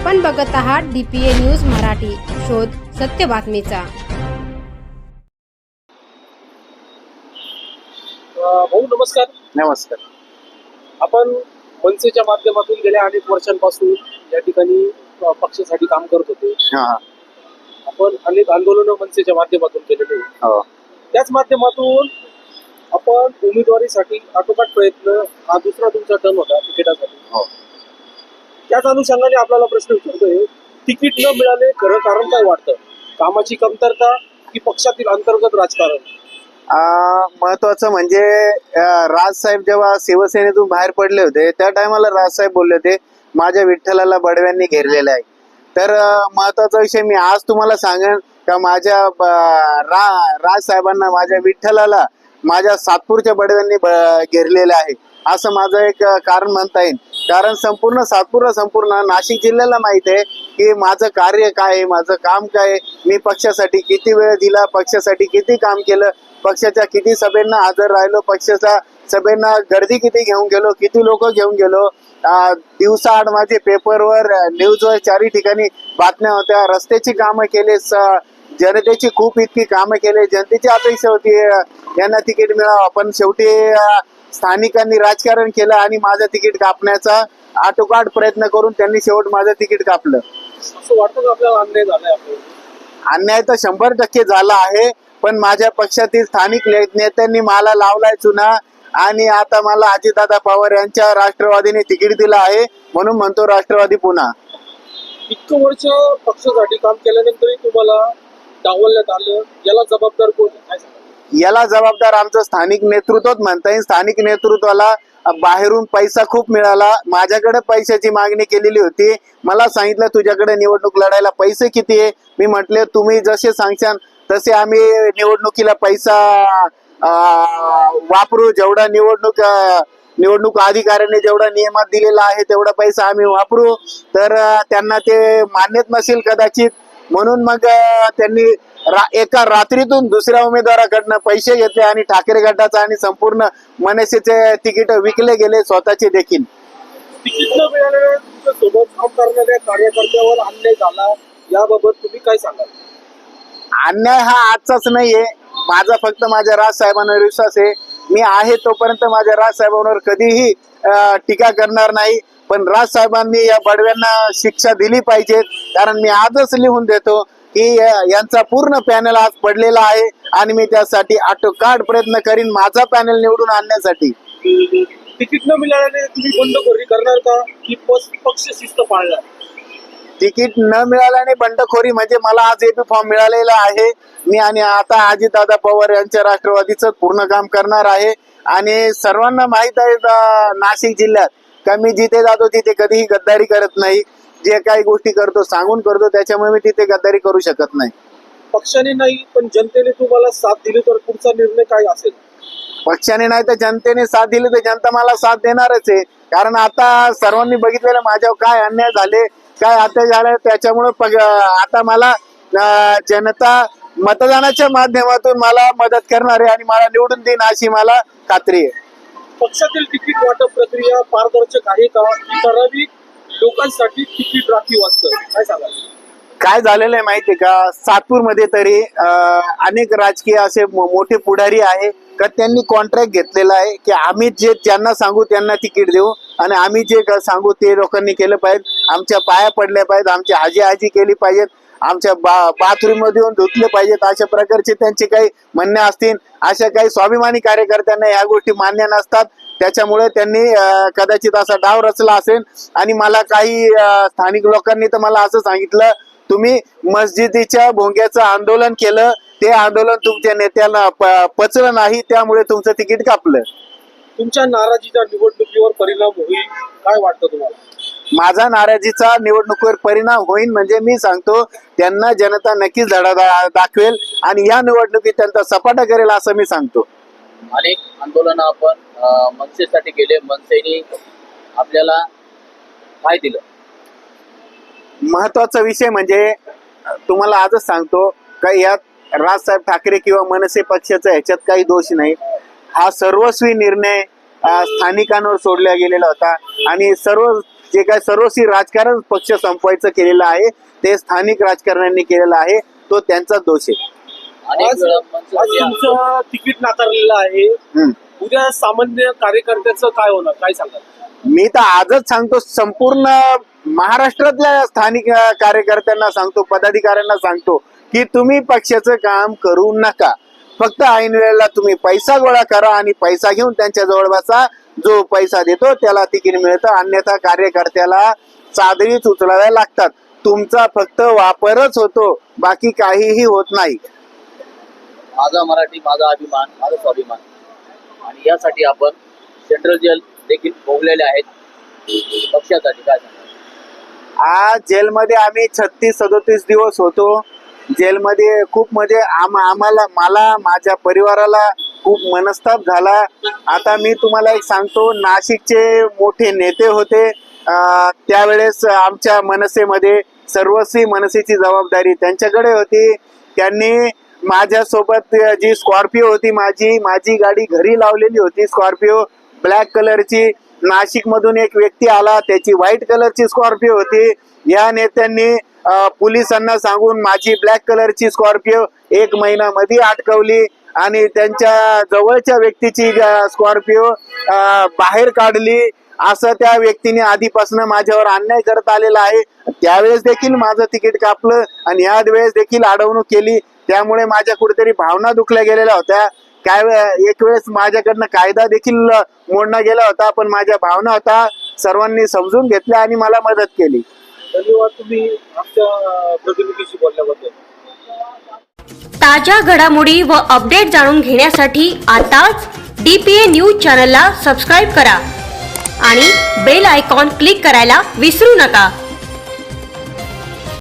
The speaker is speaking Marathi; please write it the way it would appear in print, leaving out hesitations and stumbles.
आपण बघत आहात DPA न्यूज मराठी, शोध सत्य बातमीचा। भाऊ नमस्कार। नमस्कार। आपण मनसेच्या माध्यमातून गेल्या अनेक वर्षांपासून या ठिकाणी पक्षासाठी काम करत होते। आपण अनेक आंदोलनं मनसेच्या माध्यमातून केलेले हो। त्याच माध्यमातून आपण उमेदवारीसाठी आटोकाट प्रयत्न, हा दुसरा तुमचा टर्न होता तिकिटासाठी। हो। त्याच अनुषंगाने आपल्याला प्रश्न विचारतोय, तिकीट न मिळाले खरं कारण काय वाटतं? कामाची कमतरता की पक्षातील अंतर्गत राजकारण? महत्वाचं म्हणजे राजसाहेब जेव्हा शिवसेनेतून बाहेर पडले होते त्या टायमाला राजसाहेब बोलले होते, माझ्या विठ्ठलाला बडव्यांनी घेरलेलं आहे। तर महत्वाचा विषय मी आज तुम्हाला सांगेन का माझ्या राजसाहेबांना, माझ्या विठ्ठलाला माझ्या सातपूरच्या बडव्यांनी घेरलेलं आहे असं माझं एक कारण म्हणता येईल। कारण संपूर्ण सातपूरला, संपूर्ण नाशिक जिल्ह्याला माहित आहे की माझं कार्य काय आहे, माझं काम काय आहे, मी पक्षासाठी किती वेळ दिला, पक्षासाठी किती काम केलं, पक्षाच्या किती सभेंना हजर राहिलो, पक्षाच्या सभेंना गर्दी किती घेऊन गेलो, किती लोक घेऊन गेलो, दिवसाआड माझे पेपरवर, न्यूजवर चारही ठिकाणी बातम्या होत्या, रस्त्याची कामं केले, जनतेची खूप इतकी कामं केले। जनतेची अपेक्षा होती यांना तिकीट मिळावं, पण शेवटी स्थानिकांनी राजकारण केलं आणि माझं तिकीट कापण्याचा आटोकाट प्रयत्न करून त्यांनी शेवट माझं तिकीट कापलं। असं वाटतं का आपल्याला अन्याय झालाय? आपल्याला अन्याय तर 100% झाला आहे, पण माझ्या पक्षातील स्थानिक नेत्यांनी मला लावलाय चुना आणि आता मला अजितदादा पवार यांच्या राष्ट्रवादीने तिकीट दिलं आहे, म्हणून म्हणतो राष्ट्रवादी पुन्हा। इतकं वर्ष पक्षासाठी काम केल्यानंतरही तुम्हाला डावलण्यात आलं, याला जबाबदार कोण आहे? याला जबाबदार आमचं स्थानिक नेतृत्वच म्हणता येईल। स्थानिक नेतृत्वाला बाहेरून पैसा खूप मिळाला, माझ्याकडे पैशाची मागणी केलेली होती, मला सांगितलं तुझ्याकडे निवडणूक लढायला पैसे किती आहे? मी म्हटले तुम्ही जसे सांगशाल तसे आम्ही निवडणुकीला पैसा वापरू, जेवढा निवडणूक अधिकाऱ्यांनी जेवढा नियमात दिलेला आहे तेवढा पैसा आम्ही वापरू। तर त्यांना ते मान्यच नसेल कदाचित, म्हणून मग त्यांनी एका रात्रीतून दुसऱ्या उमेदवाराकडनं पैसे घेतले आणि ठाकरे गटाचा आणि संपूर्ण मनसेचे तिकीट विकले गेले, स्वतःचे देखील। तिकीट न मिळाल्याने तुमच्या सोबत काम करणाऱ्या कार्यकर्त्यावर अन्याय झाला, याबाबत तुम्ही काय सांगाल? अन्याय हा आजचाच नाहीये, माझा फक्त माझ्या राजसाहेबांवर विश्वास आहे। मी आहे तोपर्यंत माझ्या राजसाहेबांवर कधीही टीका करणार नाही, पण राजसाहेबांनी या बडव्यांना शिक्षा दिली पाहिजे। कारण मी आजच लिहून देतो की यांचा पूर्ण पॅनल आज पडलेला आहे आणि मी त्यासाठी आटोकाट प्रयत्न करीन माझा पॅनल निवडून आणण्यासाठी। तिकीट न मिळाल्याने तुम्ही बंडखोरी करणार का की पक्ष शिस्त पाळणार? तिकीट न मिळाल्याने बंडखोरी म्हणजे मला आज एपी फॉर्म मिळालेला आहे, मी आणि आता अजितदादा पवार यांच्या राष्ट्रवादीचं पूर्ण काम करणार आहे। आणि सर्वांना माहित आहे नाशिक जिल्ह्यात का मी जिथे जातो तिथे कधीही गद्दारी करत नाही, जे काही गोष्टी करतो सांगून करतो, त्याच्यामुळे मी तिथे गद्दारी करू शकत नाही। पक्षाने नाही पण जनतेने तुम्हाला साथ दिली तर पुढचा निर्णय काय असेल? पक्षाने नाही तर जनतेने साथ दिली तर जनता मला साथ देणारच आहे। कारण आता सर्वांनी बघितलेलं माझ्यावर काय अन्याय झाले, काय अत्याचार झाले, त्याच्यामुळे आता मला जनता मतदानाच्या माध्यमातून मला मदत करणार आहे आणि मला निवडून देईन अशी मला खात्री आहे। पक्षातील तिकीट वाटप प्रक्रिया पारदर्शक आहे का? ठराविक लोकांसाठी तिकीट राखीव असतं, काय सांगाल? काय झालेलं आहे माहितीये का, सातपूरमध्ये तरी अनेक राजकीय असे मोठे पुढारी आहे का त्यांनी कॉन्ट्रॅक्ट घेतलेला आहे की आम्ही जे ज्यांना सांगू त्यांना तिकीट देऊ आणि आम्ही जे सांगू ते लोकांनी केलं पाहिजे, आमच्या पाया पडल्या पाहिजेत, आमची हाजी केली पाहिजेत, आमच्या बाथरूम मध्ये येऊन धुतले पाहिजेत, अशा प्रकारचे त्यांचे काही म्हणणे असतील। अशा काही स्वाभिमानी कार्यकर्त्यांना ह्या गोष्टी मान्य नसतात, त्याच्यामुळे त्यांनी कदाचित असा डाव रचला असेल। आणि मला काही स्थानिक लोकांनी तर मला असं सांगितलं, तुम्ही मस्जिदीच्या भोंग्याचं आंदोलन केलं, ते आंदोलन तुमच्या नेत्याला पचलं नाही, त्यामुळे तुमचं तिकीट कापलं। तुमच्या नाराजीचा निवडणुकीवर परिणाम होईल काय वाटतं तुम्हाला? माझा नाराजीचा निवडणुकीवर परिणाम होईल म्हणजे मी सांगतो त्यांना जनता नक्कीच धडा दाखवेल आणि या निवडणुकीत त्यांचा सपाटा करेल असं मी सांगतो। अनेक आंदोलन आपण मनसेसाठी केले, मनसेने आपल्याला काय दिलं? महत्वाचा विषय म्हणजे तुम्हाला आजच सांगतो का यात राजसाहेब ठाकरे किंवा मनसे पक्षाचा ह्याच्यात काही दोष नाही। हा सर्वस्वी निर्णय स्थानिकांवर सोडला गेलेला होता आणि सर्व जे काय सर्वस्वी राजकारण पक्ष संपवायचं केलेलं आहे ते स्थानिक राजकारण्यांनी केलेलं आहे, तो त्यांचाच दोष आहे. अनेक आज वेळा आज मनसे तुमचं तिकीट नाकारलेलं आहे. उद्या सामान्य कार्यकर्त्याचं काय होणार, काय सांगाल? मी तर आजच सांगतो, संपूर्ण महाराष्ट्रातल्या स्थानिक कार्यकर्त्यांना सांगतो, पदाधिकाऱ्यांना सांगतो की तुम्ही पक्षाचं काम करू नका. फक्त ऐन वेळेला तुम्ही पैसा गोळा करा आणि पैसा घेऊन त्यांच्या जवळ बसा. जो पैसा देतो त्याला तिकीट मिळतं, अन्यथा कार्यकर्त्याला चादरीच उचलाव्या लागतात. तुमचा फक्त वापरच होतो, बाकी काहीही होत नाही. माझा मराठी, माझा अभिमान, माझा स्वाभिमान, आणि यासाठी आपण सेंट्रल जेल देखील भोगलेले आहेत. पक्षासाठी काय सांगा? आज जेलमध्ये आम्ही 36-37 दिवस होतो. जेलमध्ये खूप म्हणजे मला माझ्या परिवाराला खूप मनस्ताप झाला. आता मी तुम्हाला एक सांगतो, नाशिकचे मोठे नेते होते त्यावेळेस आमच्या मनसेमध्ये सर्वस्वी मनसेची जबाबदारी त्यांच्याकडे होती. त्यांनी माझ्यासोबत जी स्कॉर्पिओ होती, माझी गाडी घरी लावलेली होती, स्कॉर्पिओ ब्लॅक कलरची. नाशिक मधून एक व्यक्ती आला, त्याची व्हाईट कलरची स्कॉर्पिओ होती. या नेत्यांनी पोलिसांना सांगून माझी ब्लॅक कलरची स्कॉर्पिओ 1 महिन्यामध्ये अटकवली आणि त्यांच्या जवळच्या व्यक्तीची स्कॉर्पिओ बाहेर काढली. असं त्या व्यक्तीने आधीपासून माझ्यावर अन्याय करत आलेला आहे. त्यावेळेस देखील माझं तिकीट कापलं आणि या वेळेस देखील अडवणूक केली. त्यामुळे माझ्या कुठेतरी भावना दुखल्या गेलेल्या होत्या. एक वेळेस माझ्याकडनं कायदा देखील मोडला गेला होता, पण माझ्या भावना होता सर्वांनी समजून घेतल्या आणि मला मदत केली. धन्यवाद तुम्ही आमच्या प्रतिनिधीशी बोलल्याबद्दल. ताज्या घडामोडी व अपडेट जाणून घेण्यासाठी आताच DPA न्यूज चॅनलला सबस्क्राईब करा आणि बेल आयकॉन क्लिक करायला विसरू नका.